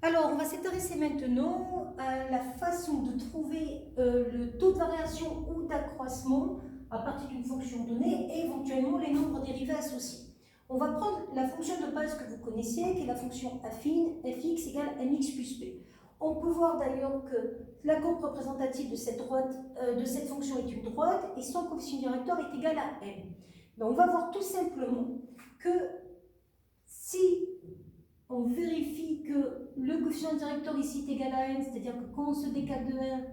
Alors, on va s'intéresser maintenant à la façon de trouver le taux de variation ou d'accroissement à partir d'une fonction donnée et éventuellement les nombres dérivés associés. On va prendre la fonction de base que vous connaissez, qui est la fonction affine, fx égale mx plus p. On peut voir d'ailleurs que la courbe représentative de cette fonction est une droite et son coefficient directeur est égal à m. Mais on va voir tout simplement que si on vérifie que le coefficient directeur ici est égal à n, c'est-à-dire que quand on se décale de 1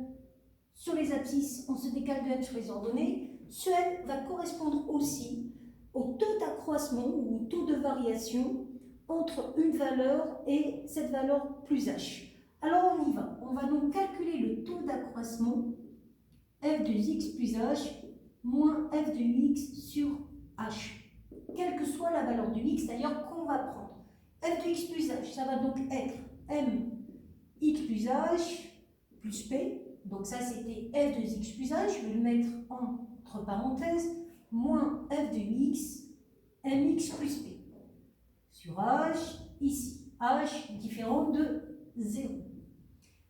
sur les abscisses, on se décale de n sur les ordonnées, ce n va correspondre aussi au taux d'accroissement ou au taux de variation entre une valeur et cette valeur plus h. Alors on y va. On va donc calculer le taux d'accroissement f de x plus h moins f de x sur h, quelle que soit la valeur du x d'ailleurs qu'on va prendre. F de x plus h, ça va donc être m x plus h plus p. Donc ça c'était f de x plus h, je vais le mettre entre parenthèses, moins f de x mx plus p sur h, ici, h différent de 0.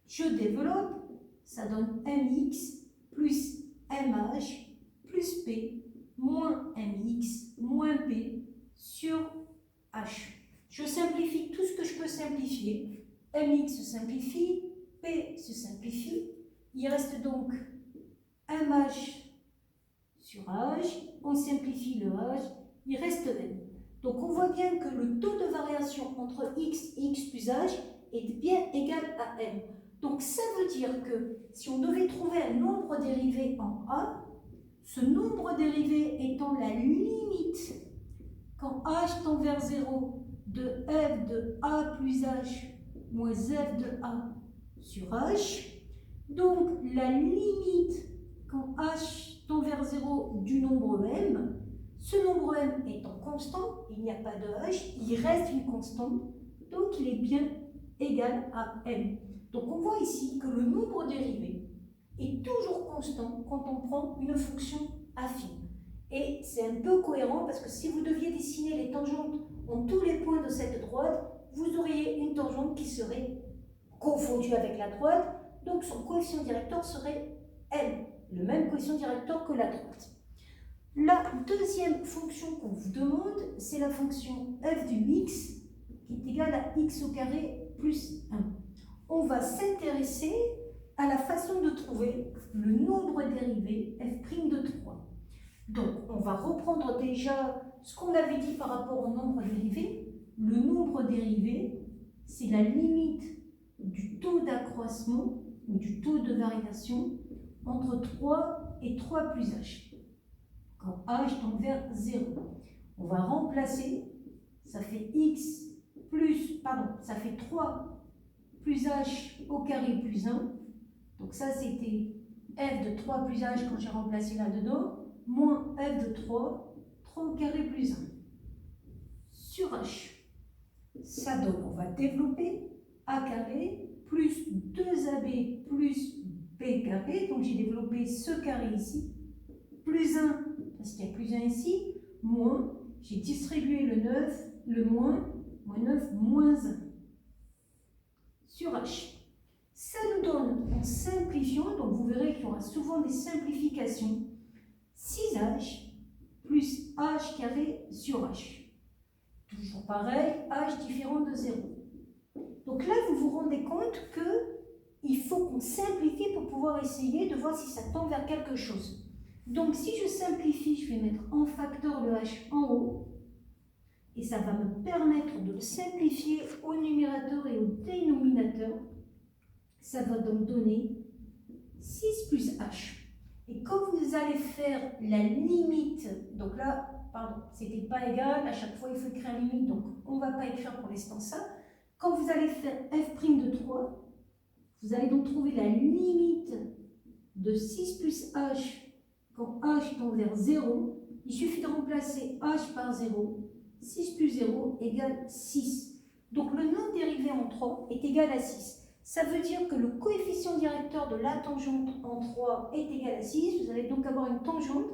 Je développe, ça donne mx plus mh plus p moins mx moins p sur h. Je simplifie tout ce que je peux simplifier. Mx se simplifie, P se simplifie. Il reste donc mh sur h. On simplifie le h. Il reste m. Donc on voit bien que le taux de variation entre x et x plus h est bien égal à m. Donc ça veut dire que si on devait trouver un nombre dérivé en a, ce nombre dérivé étant la limite quand h tend vers 0 de f de a plus h moins f de a sur h. Donc, la limite quand h tend vers 0 du nombre m, ce nombre m étant constant, il n'y a pas de h, il reste une constante, donc il est bien égal à m. Donc, on voit ici que le nombre dérivé est toujours constant quand on prend une fonction affine. Et c'est un peu cohérent parce que si vous deviez dessiner les tangentes en tous les points de cette droite, vous auriez une tangente qui serait confondue avec la droite, donc son coefficient directeur serait m, le même coefficient directeur que la droite. La deuxième fonction qu'on vous demande, c'est la fonction f du x qui est égale à x au carré plus 1. On va s'intéresser à la façon de trouver le nombre dérivé f' de 3. Donc, on va reprendre déjà ce qu'on avait dit par rapport au nombre dérivé. Le nombre dérivé, c'est la limite du taux d'accroissement ou du taux de variation entre 3 et 3 plus h, quand h tend vers 0. On va remplacer, ça fait x plus, ça fait 3 plus h au carré plus 1. Donc ça, c'était f de 3 plus h quand j'ai remplacé là-dedans, moins f de 3, 3 au carré plus 1, sur h. Ça donne, on va développer a carré plus 2ab plus b carré, donc j'ai développé ce carré ici, plus 1, parce qu'il y a plus 1 ici, moins, j'ai distribué le 9, le moins 9, moins 1, sur h. Ça nous donne, en simplifiant, donc vous verrez qu'il y aura souvent des simplifications, 6h plus h carré sur h. Toujours pareil, h différent de 0. Donc là, vous vous rendez compte qu'il faut qu'on simplifie pour pouvoir essayer de voir si ça tend vers quelque chose. Donc si je simplifie, je vais mettre en facteur le h en haut, et ça va me permettre de le simplifier au numérateur et au dénominateur. Ça va donc donner 6 plus h. Et quand vous allez faire la limite, donc là, c'était pas égal, à chaque fois il faut écrire la limite, donc on ne va pas écrire pour l'instant ça. Quand vous allez faire f' de 3, vous allez donc trouver la limite de 6 plus h quand h tend vers 0. Il suffit de remplacer h par 0. 6 plus 0 égale 6. Donc le non dérivé en 3 est égal à 6. Ça veut dire que le coefficient directeur de la tangente en 3 est égal à 6. Vous allez donc avoir une tangente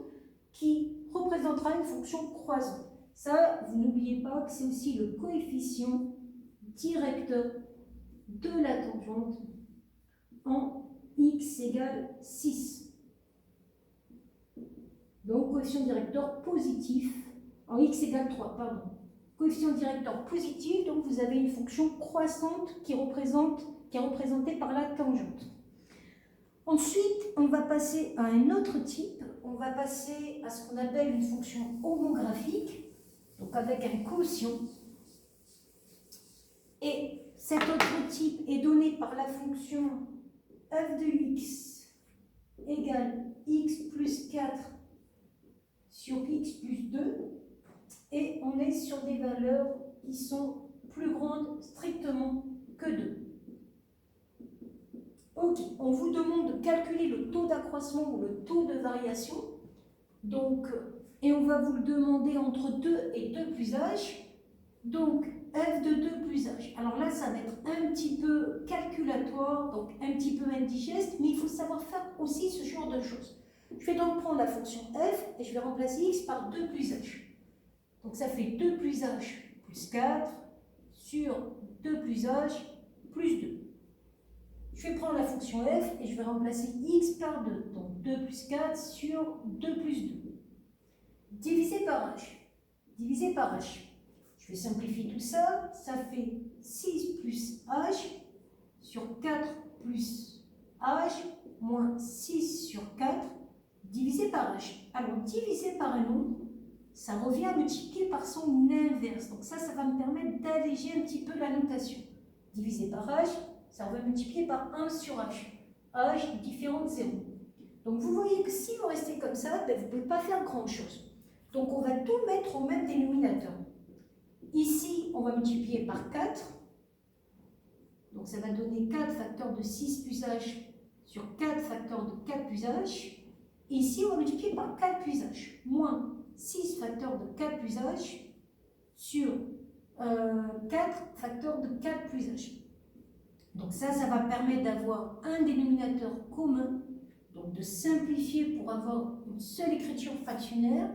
qui représentera une fonction croisante. Ça, vous n'oubliez pas que c'est aussi le coefficient directeur de la tangente en x égale 6. Donc, coefficient directeur positif, en x égale 3, pardon. Coefficient directeur positif, donc vous avez une fonction croissante qui est représentée par la tangente. Ensuite, on va passer à un autre type, on va passer à ce qu'on appelle une fonction homographique, donc avec un quotient. Et cet autre type est donné par la fonction f de x égale x plus 4 sur x plus 2, et on est sur des valeurs qui sont plus grandes strictement que 2. Ok, on vous demande de calculer le taux d'accroissement ou le taux de variation, donc, et on va vous le demander entre 2 et 2 plus h, donc f de 2 plus h. Alors là, ça va être un petit peu calculatoire, donc un petit peu indigeste, mais il faut savoir faire aussi ce genre de choses. Je vais donc prendre la fonction f et je vais remplacer x par 2 plus h. Donc ça fait 2 plus h plus 4 sur 2 plus h plus 2. Je vais prendre la fonction f et je vais remplacer x par 2. Donc 2 plus 4 sur 2 plus 2. Divisé par h. Divisé par h. Je vais simplifier tout ça. Ça fait 6 plus h sur 4 plus h moins 6 sur 4 divisé par h. Alors divisé par un nombre, ça revient à multiplier par son inverse. Donc ça va me permettre d'alléger un petit peu la notation. Divisé par h, ça va multiplier par 1 sur h. h différent de 0. Donc vous voyez que si vous restez comme ça, vous ne pouvez pas faire grand-chose. Donc on va tout mettre au même dénominateur. Ici, on va multiplier par 4. Donc ça va donner 4 facteurs de 6 plus h sur 4 facteurs de 4 plus h. Ici, on va multiplier par 4 plus h, moins 6 facteurs de 4 plus h sur 4 facteurs de 4 plus h. Donc ça va permettre d'avoir un dénominateur commun, donc de simplifier pour avoir une seule écriture fractionnaire,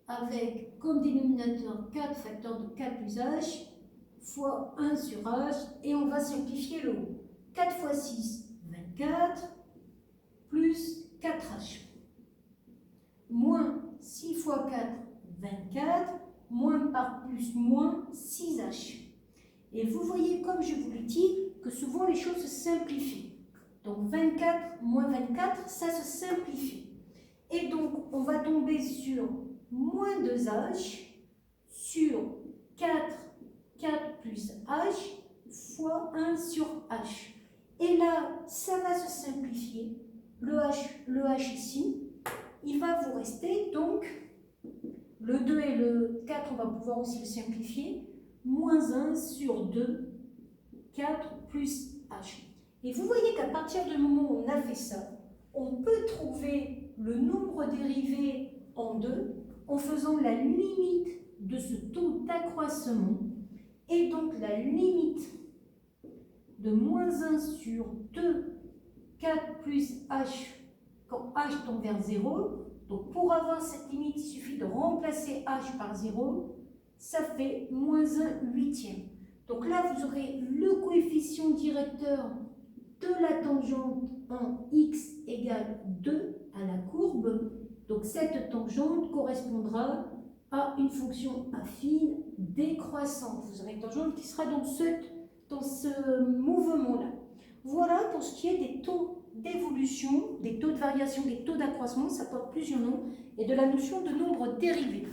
avec comme dénominateur 4 facteurs de 4 plus h fois 1 sur h, et on va simplifier le haut. 4 fois 6, 24, plus 4h. Moins 6 fois 4, 24, moins par plus, moins 6h. Et vous voyez, comme je vous le dis, que souvent les choses se simplifient. Donc 24 moins 24, ça se simplifie. Et donc, on va tomber sur moins 2h sur 4 plus h fois 1 sur h. Et là, ça va se simplifier. Le h ici, il va vous rester donc le 2 et le 4, on va pouvoir aussi le simplifier. Moins 1 sur 2, 4 plus h. Et vous voyez qu'à partir du moment où on a fait ça, on peut trouver le nombre dérivé en 2 en faisant la limite de ce taux d'accroissement. Et donc la limite de moins 1 sur 2, 4 plus h, quand h tend vers 0. Donc pour avoir cette limite, il suffit de remplacer h par 0. Ça fait moins 1 huitième. Donc là, vous aurez le coefficient directeur de la tangente en x égale 2 à la courbe. Donc cette tangente correspondra à une fonction affine décroissante. Vous aurez une tangente qui sera dans ce mouvement-là. Voilà pour ce qui est des taux d'évolution, des taux de variation, des taux d'accroissement, ça porte plusieurs noms, et de la notion de nombre dérivé.